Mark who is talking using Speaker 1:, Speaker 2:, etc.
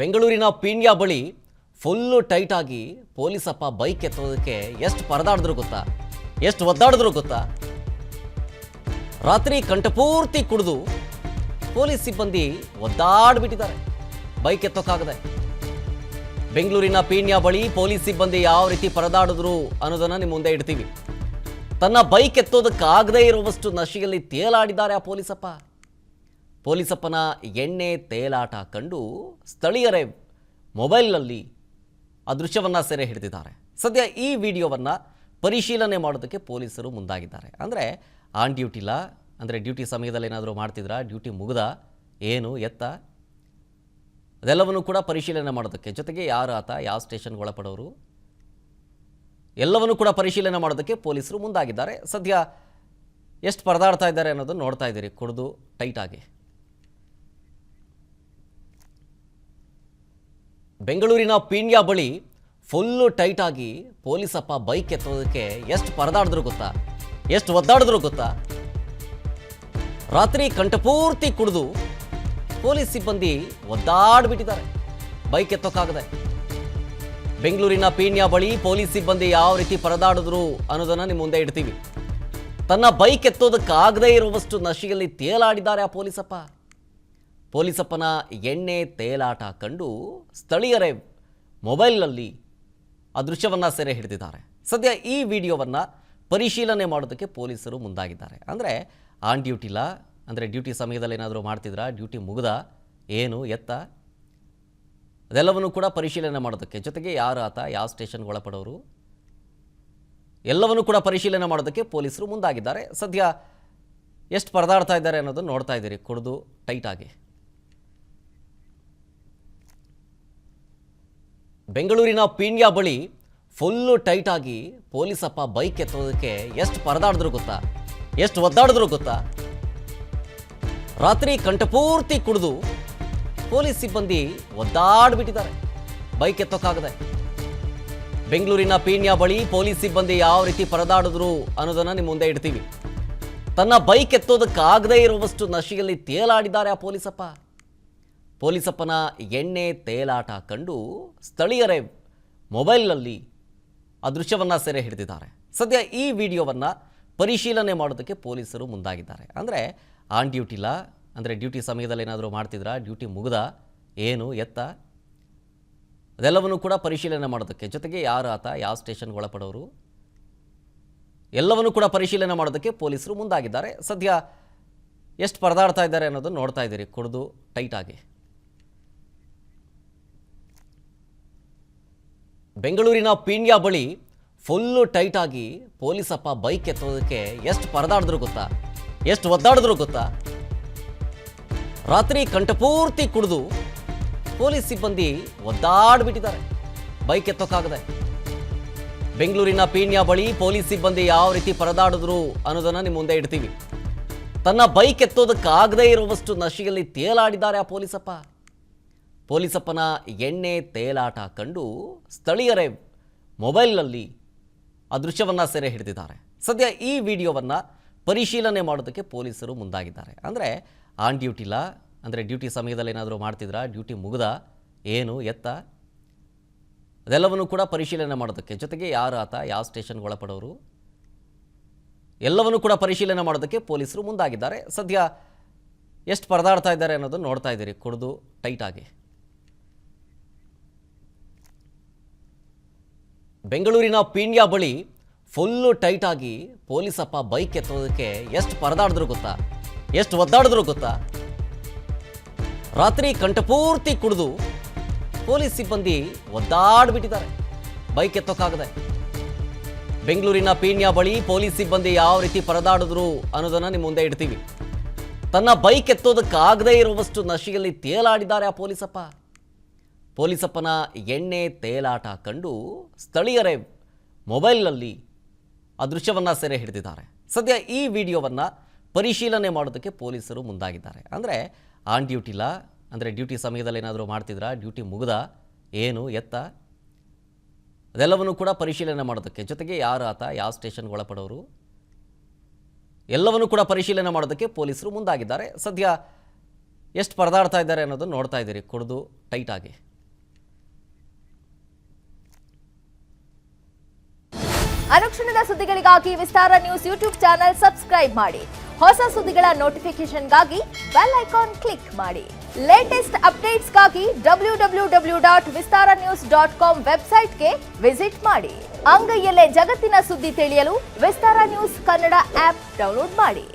Speaker 1: ಬೆಂಗಳೂರಿನ ಪೀಣ್ಯ ಬಳಿ full tight ಆಗಿ ಪೊಲೀಸಪ್ಪ ಬೈಕ್ ಎತ್ತೋದಕ್ಕೆ ಎಷ್ಟು ಪರದಾಡಿದ್ರು ಗೊತ್ತಾ, ಎಷ್ಟು ಒದ್ದಾಡಿದ್ರು ಗೊತ್ತಾ. ರಾತ್ರಿ ಕಂಠಪೂರ್ತಿ ಕುಡಿದು ಪೊಲೀಸ್ ಸಿಬ್ಬಂದಿ ಒದ್ದಾಡ್ಬಿಟ್ಟಿದ್ದಾರೆ ಬೈಕ್ ಎತ್ತೋಕ್ಕಾಗದೆ. ಬೆಂಗಳೂರಿನ ಪೀಣ್ಯ ಬಳಿ ಪೊಲೀಸ್ ಸಿಬ್ಬಂದಿ ಯಾವ ರೀತಿ ಪರದಾಡಿದ್ರು ಅನ್ನೋದನ್ನ ನಿಮ್ಮ ಮುಂದೆ ಇಡ್ತೀವಿ. ತನ್ನ ಬೈಕ್ ಎತ್ತೋದಕ್ಕಾಗದೇ ಇರುವಷ್ಟು ನಶೆಯಲ್ಲಿ ತೇಲಾಡಿದ್ದಾರೆ ಆ ಪೊಲೀಸಪ್ಪ. ಪೊಲೀಸಪ್ಪನ ಎಣ್ಣೆ ತೇಲಾಟ ಕಂಡು ಸ್ಥಳೀಯರೇ ಮೊಬೈಲ್ನಲ್ಲಿ ಆ ದೃಶ್ಯವನ್ನು ಸೆರೆ ಹಿಡಿದಿದ್ದಾರೆ. ಸದ್ಯ ಈ ವಿಡಿಯೋವನ್ನು ಪರಿಶೀಲನೆ ಮಾಡೋದಕ್ಕೆ ಪೊಲೀಸರು ಮುಂದಾಗಿದ್ದಾರೆ. ಅಂದರೆ ಆನ್ ಡ್ಯೂಟಿಲ್ಲ, ಅಂದರೆ ಡ್ಯೂಟಿ ಸಮಯದಲ್ಲಿ ಏನಾದರೂ ಮಾಡ್ತಿದ್ರಾ, ಡ್ಯೂಟಿ ಮುಗಿದ, ಏನು ಎತ್ತ, ಅದೆಲ್ಲವನ್ನು ಕೂಡ ಪರಿಶೀಲನೆ ಮಾಡೋದಕ್ಕೆ, ಜೊತೆಗೆ ಯಾರು ಆತ, ಯಾವ ಸ್ಟೇಷನ್ಗೆ ಒಳಪಡೋರು, ಎಲ್ಲವನ್ನೂ ಕೂಡ ಪರಿಶೀಲನೆ ಮಾಡೋದಕ್ಕೆ ಪೊಲೀಸರು ಮುಂದಾಗಿದ್ದಾರೆ. ಸದ್ಯ ಎಷ್ಟು ಪರದಾಡ್ತಾ ಇದ್ದಾರೆ ಅನ್ನೋದನ್ನು ನೋಡ್ತಾ ಇದ್ದೀರಿ, ಕುಡಿದು ಟೈಟಾಗಿ. ಬೆಂಗಳೂರಿನ ಪೀಣ್ಯ ಬಳಿ ಫುಲ್ಲು ಟೈಟಾಗಿ ಪೊಲೀಸಪ್ಪ ಬೈಕ್ ಎತ್ತೋದಕ್ಕೆ ಎಷ್ಟು ಪರದಾಡಿದ್ರು ಗೊತ್ತಾ, ಎಷ್ಟು ಒದ್ದಾಡಿದ್ರು ಗೊತ್ತಾ. ರಾತ್ರಿ ಕಂಠಪೂರ್ತಿ ಕುಡಿದು ಪೊಲೀಸ್ ಸಿಬ್ಬಂದಿ ಒದ್ದಾಡ್ಬಿಟ್ಟಿದ್ದಾರೆ ಬೈಕ್ ಎತ್ತೋಕ್ಕಾಗದೆ. ಬೆಂಗಳೂರಿನ ಪೀಣ್ಯ ಬಳಿ ಪೊಲೀಸ್ ಸಿಬ್ಬಂದಿ ಯಾವ ರೀತಿ ಪರದಾಡಿದ್ರು ಅನ್ನೋದನ್ನ ನಿಮ್ಮ ಮುಂದೆ ಇಡ್ತೀವಿ. ತನ್ನ ಬೈಕ್ ಎತ್ತೋದಕ್ಕಾಗದೇ ಇರುವಷ್ಟು ನಶೆಯಲ್ಲಿ ತೇಲಾಡಿದ್ದಾರೆ ಆ ಪೊಲೀಸಪ್ಪ. ಪೊಲೀಸಪ್ಪನ ಎಣ್ಣೆ ತೇಲಾಟ ಕಂಡು ಸ್ಥಳೀಯರೇ ಮೊಬೈಲ್ನಲ್ಲಿ ಆ ದೃಶ್ಯವನ್ನು ಸೆರೆ ಹಿಡಿದಿದ್ದಾರೆ. ಸದ್ಯ ಈ ವಿಡಿಯೋವನ್ನು ಪರಿಶೀಲನೆ ಮಾಡೋದಕ್ಕೆ ಪೊಲೀಸರು ಮುಂದಾಗಿದ್ದಾರೆ. ಅಂದರೆ ಆನ್ ಡ್ಯೂಟಿಲ್ಲ, ಅಂದರೆ ಡ್ಯೂಟಿ ಸಮಯದಲ್ಲಿ ಏನಾದರೂ ಮಾಡ್ತಿದ್ರಾ, ಡ್ಯೂಟಿ ಮುಗಿದ, ಏನು ಎತ್ತ, ಅದೆಲ್ಲವನ್ನೂ ಕೂಡ ಪರಿಶೀಲನೆ ಮಾಡೋದಕ್ಕೆ, ಜೊತೆಗೆ ಯಾರು ಆತ, ಯಾವ ಸ್ಟೇಷನ್ಗೆ ಒಳಪಡೋರು, ಎಲ್ಲವನ್ನೂ ಕೂಡ ಪರಿಶೀಲನೆ ಮಾಡೋದಕ್ಕೆ ಪೊಲೀಸರು ಮುಂದಾಗಿದ್ದಾರೆ. ಸದ್ಯ ಎಷ್ಟು ಪರದಾಡ್ತಾ ಇದ್ದಾರೆ ಅನ್ನೋದನ್ನು ನೋಡ್ತಾ ಇದ್ದೀರಿ, ಕುಡಿದು ಟೈಟಾಗಿ. ಬೆಂಗಳೂರಿನ ಪೀಣ್ಯ ಬಳಿ ಫುಲ್ಲು ಟೈಟಾಗಿ ಪೊಲೀಸಪ್ಪ ಬೈಕ್ ಎತ್ತೋದಕ್ಕೆ ಎಷ್ಟು ಪರದಾಡಿದ್ರು ಗೊತ್ತಾ, ಎಷ್ಟು ಒದ್ದಾಡಿದ್ರು ಗೊತ್ತಾ. ರಾತ್ರಿ ಕಂಠಪೂರ್ತಿ ಕುಡಿದು ಪೊಲೀಸ್ ಸಿಬ್ಬಂದಿ ಒದ್ದಾಡ್ಬಿಟ್ಟಿದ್ದಾರೆ ಬೈಕ್ ಎತ್ತೋಕ್ಕಾಗದೆ. ಬೆಂಗಳೂರಿನ ಪೀಣ್ಯ ಬಳಿ ಪೊಲೀಸ್ ಸಿಬ್ಬಂದಿ ಯಾವ ರೀತಿ ಪರದಾಡಿದ್ರು ಅನ್ನೋದನ್ನ ನಿಮ್ಮ ಮುಂದೆ ಇಡ್ತೀವಿ. ತನ್ನ ಬೈಕ್ ಎತ್ತೋದಕ್ಕಾಗದೇ ಇರುವಷ್ಟು ನಶೆಯಲ್ಲಿ ತೇಲಾಡಿದ್ದಾರೆ ಆ ಪೊಲೀಸಪ್ಪ. ಪೊಲೀಸಪ್ಪನ ಎಣ್ಣೆ ತೇಲಾಟ ಕಂಡು ಸ್ಥಳೀಯರೇ ಮೊಬೈಲ್ನಲ್ಲಿ ಆ ದೃಶ್ಯವನ್ನು ಸೆರೆ ಹಿಡಿದಿದ್ದಾರೆ. ಸದ್ಯ ಈ ವಿಡಿಯೋವನ್ನು ಪರಿಶೀಲನೆ ಮಾಡೋದಕ್ಕೆ ಪೊಲೀಸರು ಮುಂದಾಗಿದ್ದಾರೆ. ಅಂದರೆ ಆನ್ ಡ್ಯೂಟಿಲ್ಲ, ಅಂದರೆ ಡ್ಯೂಟಿ ಸಮಯದಲ್ಲಿ ಏನಾದರೂ ಮಾಡ್ತಿದ್ರಾ, ಡ್ಯೂಟಿ ಮುಗಿದ, ಏನು ಎತ್ತ, ಅದೆಲ್ಲವನ್ನೂ ಕೂಡ ಪರಿಶೀಲನೆ ಮಾಡೋದಕ್ಕೆ, ಜೊತೆಗೆ ಯಾರು ಆತ, ಯಾವ ಸ್ಟೇಷನ್ಗೆ ಒಳಪಡೋರು, ಎಲ್ಲವನ್ನೂ ಕೂಡ ಪರಿಶೀಲನೆ ಮಾಡೋದಕ್ಕೆ ಪೊಲೀಸರು ಮುಂದಾಗಿದ್ದಾರೆ. ಸದ್ಯ ಎಷ್ಟು ಪರದಾಡ್ತಾ ಇದ್ದಾರೆ ಅನ್ನೋದನ್ನು ನೋಡ್ತಾ ಇದ್ದೀರಿ, ಕುಡಿದು ಟೈಟಾಗಿ. ಬೆಂಗಳೂರಿನ ಪೀಣ್ಯ ಬಳಿ ಫುಲ್ಲು ಟೈಟಾಗಿ ಪೊಲೀಸಪ್ಪ ಬೈಕ್ ಎತ್ತೋದಕ್ಕೆ ಎಷ್ಟು ಪರದಾಡಿದ್ರು ಗೊತ್ತಾ, ಎಷ್ಟು ಒದ್ದಾಡಿದ್ರು ಗೊತ್ತಾ. ರಾತ್ರಿ ಕಂಠಪೂರ್ತಿ ಕುಡಿದು ಪೊಲೀಸ್ ಸಿಬ್ಬಂದಿ ಒದ್ದಾಡ್ಬಿಟ್ಟಿದ್ದಾರೆ ಬೈಕ್ ಎತ್ತೋಕ್ಕಾಗದೆ. ಬೆಂಗಳೂರಿನ ಪೀಣ್ಯ ಬಳಿ ಪೊಲೀಸ್ ಸಿಬ್ಬಂದಿ ಯಾವ ರೀತಿ ಪರದಾಡಿದ್ರು ಅನ್ನೋದನ್ನ ನಿಮ್ಮ ಮುಂದೆ ಇಡ್ತೀವಿ. ತನ್ನ ಬೈಕ್ ಎತ್ತೋದಕ್ಕಾಗದೇ ಇರುವಷ್ಟು ನಶೆಯಲ್ಲಿ ತೇಲಾಡಿದ್ದಾರೆ ಆ ಪೊಲೀಸಪ್ಪ. ಪೊಲೀಸಪ್ಪನ ಎಣ್ಣೆ ತೇಲಾಟ ಕಂಡು ಸ್ಥಳೀಯರೇ ಮೊಬೈಲ್ನಲ್ಲಿ ಆ ದೃಶ್ಯವನ್ನು ಸೆರೆ ಹಿಡಿದಿದ್ದಾರೆ. ಸದ್ಯ ಈ ವಿಡಿಯೋವನ್ನು ಪರಿಶೀಲನೆ ಮಾಡೋದಕ್ಕೆ ಪೊಲೀಸರು ಮುಂದಾಗಿದ್ದಾರೆ. ಅಂದರೆ ಆನ್ ಡ್ಯೂಟಿಲ್ಲ, ಅಂದರೆ ಡ್ಯೂಟಿ ಸಮಯದಲ್ಲಿ ಏನಾದರೂ ಮಾಡ್ತಿದ್ರಾ, ಡ್ಯೂಟಿ ಮುಗಿದ, ಏನು ಎತ್ತ, ಅದೆಲ್ಲವನ್ನೂ ಕೂಡ ಪರಿಶೀಲನೆ ಮಾಡೋದಕ್ಕೆ, ಜೊತೆಗೆ ಯಾರು ಆತ, ಯಾವ ಸ್ಟೇಷನ್ಗೆ ಒಳಪಡೋರು, ಎಲ್ಲವನ್ನೂ ಕೂಡ ಪರಿಶೀಲನೆ ಮಾಡೋದಕ್ಕೆ ಪೊಲೀಸರು ಮುಂದಾಗಿದ್ದಾರೆ. ಸದ್ಯ ಎಷ್ಟು ಪರದಾಡ್ತಾ ಇದ್ದಾರೆ ಅನ್ನೋದನ್ನು ನೋಡ್ತಾ ಇದ್ದೀರಿ, ಕುಡಿದು ಟೈಟಾಗಿ. ಬೆಂಗಳೂರಿನ ಪೀಣ್ಯ ಬಳಿ ಫುಲ್ಲು ಟೈಟಾಗಿ ಪೊಲೀಸಪ್ಪ ಬೈಕ್ ಎತ್ತೋದಕ್ಕೆ ಎಷ್ಟು ಪರದಾಡಿದ್ರು ಗೊತ್ತಾ, ಎಷ್ಟು ಒದ್ದಾಡಿದ್ರು ಗೊತ್ತಾ. ರಾತ್ರಿ ಕಂಠಪೂರ್ತಿ ಕುಡಿದು ಪೊಲೀಸ್ ಸಿಬ್ಬಂದಿ ಒದ್ದಾಡ್ಬಿಟ್ಟಿದ್ದಾರೆ ಬೈಕ್ ಎತ್ತೋಕ್ಕಾಗದೆ. ಬೆಂಗಳೂರಿನ ಪೀಣ್ಯ ಬಳಿ ಪೊಲೀಸ್ ಸಿಬ್ಬಂದಿ ಯಾವ ರೀತಿ ಪರದಾಡಿದ್ರು ಅನ್ನೋದನ್ನ ನಿಮ್ಮ ಮುಂದೆ ಇಡ್ತೀವಿ. ತನ್ನ ಬೈಕ್ ಎತ್ತೋದಕ್ಕಾಗದೇ ಇರುವಷ್ಟು ನಶೆಯಲ್ಲಿ ತೇಲಾಡಿದ್ದಾರೆ ಆ ಪೊಲೀಸಪ್ಪ. ಪೊಲೀಸಪ್ಪನ ಎಣ್ಣೆ ತೇಲಾಟ ಕಂಡು ಸ್ಥಳೀಯರೇ ಮೊಬೈಲ್ನಲ್ಲಿ ಆ ದೃಶ್ಯವನ್ನು ಸೆರೆ ಹಿಡಿದಿದ್ದಾರೆ. ಸದ್ಯ ಈ ವಿಡಿಯೋವನ್ನು ಪರಿಶೀಲನೆ ಮಾಡೋದಕ್ಕೆ ಪೊಲೀಸರು ಮುಂದಾಗಿದ್ದಾರೆ. ಅಂದರೆ ಆನ್ ಡ್ಯೂಟಿಲ್ಲ, ಅಂದರೆ ಡ್ಯೂಟಿ ಸಮಯದಲ್ಲಿ ಏನಾದರೂ ಮಾಡ್ತಿದ್ರಾ, ಡ್ಯೂಟಿ ಮುಗಿದ, ಏನು ಎತ್ತ, ಅದೆಲ್ಲವನ್ನೂ ಕೂಡ ಪರಿಶೀಲನೆ ಮಾಡೋದಕ್ಕೆ, ಜೊತೆಗೆ ಯಾರು ಆತ, ಯಾವ ಸ್ಟೇಷನ್ಗೆ ಒಳಪಡೋರು, ಎಲ್ಲವನ್ನೂ ಕೂಡ ಪರಿಶೀಲನೆ ಮಾಡೋದಕ್ಕೆ ಪೊಲೀಸರು ಮುಂದಾಗಿದ್ದಾರೆ. ಸದ್ಯ ಎಷ್ಟು ಪರದಾಡ್ತಾ ಇದ್ದಾರೆ ಅನ್ನೋದನ್ನು ನೋಡ್ತಾ ಇದ್ದೀರಿ, ಕುಡಿದು ಟೈಟಾಗಿ.
Speaker 2: ಅನುಕ್ಷಣದ ಸುದ್ದಿಗಳಿಗಾಗಿ ವಿಸ್ತಾರ ನ್ಯೂಸ್ ಯೂಟ್ಯೂಬ್ ಚಾನೆಲ್ ಸಬ್ಸ್ಕ್ರೈಬ್ ಮಾಡಿ. ಹೊಸ ಸುದ್ದಿಗಳ ನೋಟಿಫಿಕೇಶನ್ಗಾಗಿ ಬೆಲ್ ಐಕಾನ್ ಕ್ಲಿಕ್ ಮಾಡಿ. ಲೇಟೆಸ್ಟ್ ಅಪ್ಡೇಟ್ಸ್ಗಾಗಿ www.vistaranews.com ವೆಬ್ಸೈಟ್ಗೆ ವಿಸಿಟ್ ಮಾಡಿ. ಅಂಗೈಯಲ್ಲೇ ಜಗತ್ತಿನ ಸುದ್ದಿ ತಿಳಿಯಲು ವಿಸ್ತಾರ ನ್ಯೂಸ್ ಕನ್ನಡ ಆಪ್ ಡೌನ್ಲೋಡ್ ಮಾಡಿ.